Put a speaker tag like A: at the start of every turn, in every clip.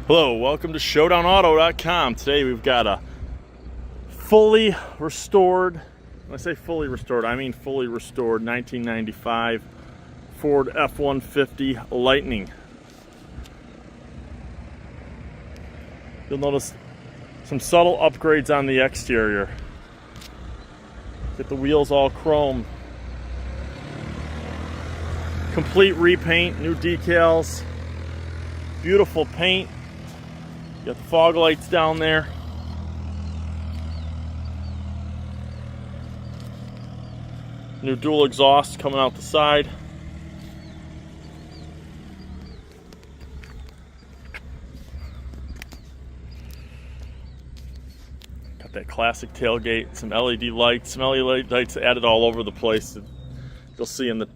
A: Hello, welcome to ShowdownAuto.com. Today we've got a fully restored, when I say fully restored, I mean fully restored 1995 Ford F-150 Lightning. You'll notice some subtle upgrades on the exterior. Get the wheels all chrome. Complete repaint, new decals, beautiful paint. Got the fog lights down there. New dual exhaust coming out the side. Got that classic tailgate, some LED lights, added all over the place. You'll see in the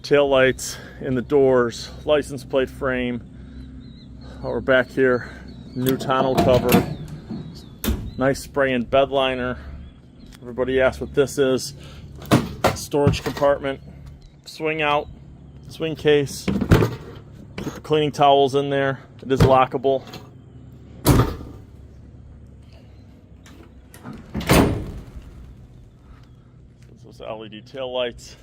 A: tail lights, in the doors, license plate frame. We're back here, new tonneau cover, nice spray and bed liner. Everybody asks what this is. Storage compartment, swing out, swing case. Keep the cleaning towels in there. It is lockable. Those LED tail lights.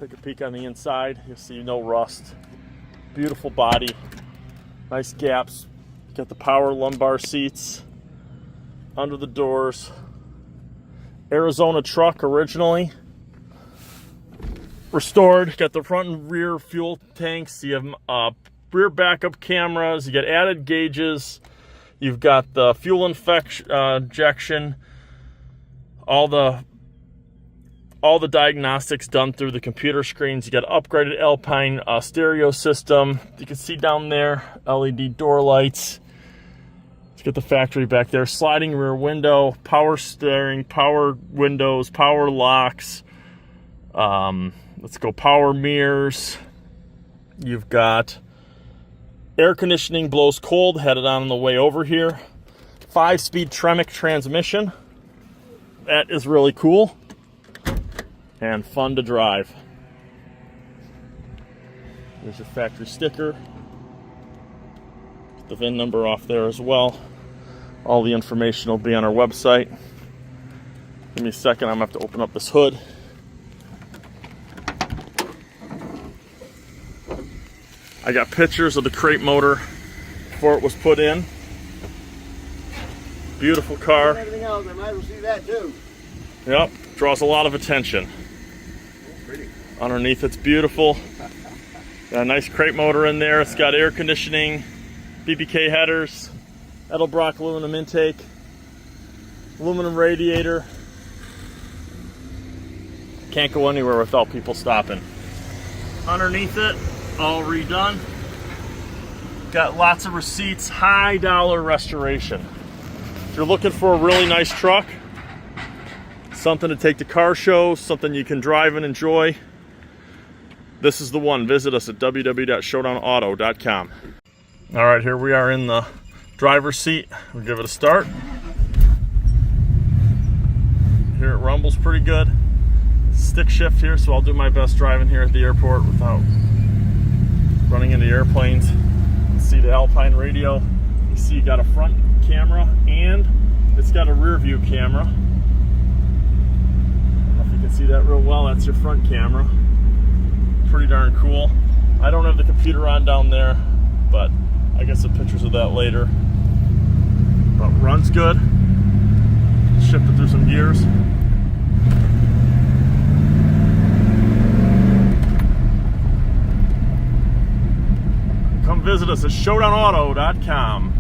A: Take a peek on the inside. You'll see no rust. Beautiful body. Nice gaps. Got the power lumbar seats under the doors. Arizona truck originally. Restored. Got the front and rear fuel tanks. You have rear backup cameras. You got added gauges. You've got the fuel injection. All the diagnostics done through the computer screens. You got upgraded Alpine stereo system. You can see down there, LED door lights. Let's get the factory back there. Sliding rear window, power steering, power windows, power locks. Let's go power mirrors. You've got air conditioning, blows cold, had it on the way over here. 5-speed Tremec transmission. That is really cool and fun to drive. There's your factory sticker. Get the VIN number off there as well. All the information will be on our website. Give me a second, I'm gonna have to open up this hood. I got pictures of the crate motor before it was put in. Beautiful car.
B: Everything else, I might as well see that too.
A: Yep, draws a lot of attention. Underneath, it's beautiful. Got a nice crate motor in there. It's got air conditioning, BBK headers, Edelbrock aluminum intake, aluminum radiator. Can't go anywhere without people stopping. Underneath it, all redone. Got lots of receipts, high dollar restoration. If you're looking for a really nice truck, something to take to car shows, something you can drive and enjoy, this is the one. Visit us at www.showdownauto.com. All right, here we are in the driver's seat. We'll give it a start. Here it rumbles pretty good. Stick shift here, so I'll do my best driving here at the airport without running into airplanes. You see the Alpine radio. You see you got a front camera and it's got a rear view camera. I don't know if you can see that real well. That's your front camera. Pretty darn cool. I don't have the computer on down there, but I get some pictures of that later. But runs good. Shifted through some gears. Come visit us at ShowdownAuto.com.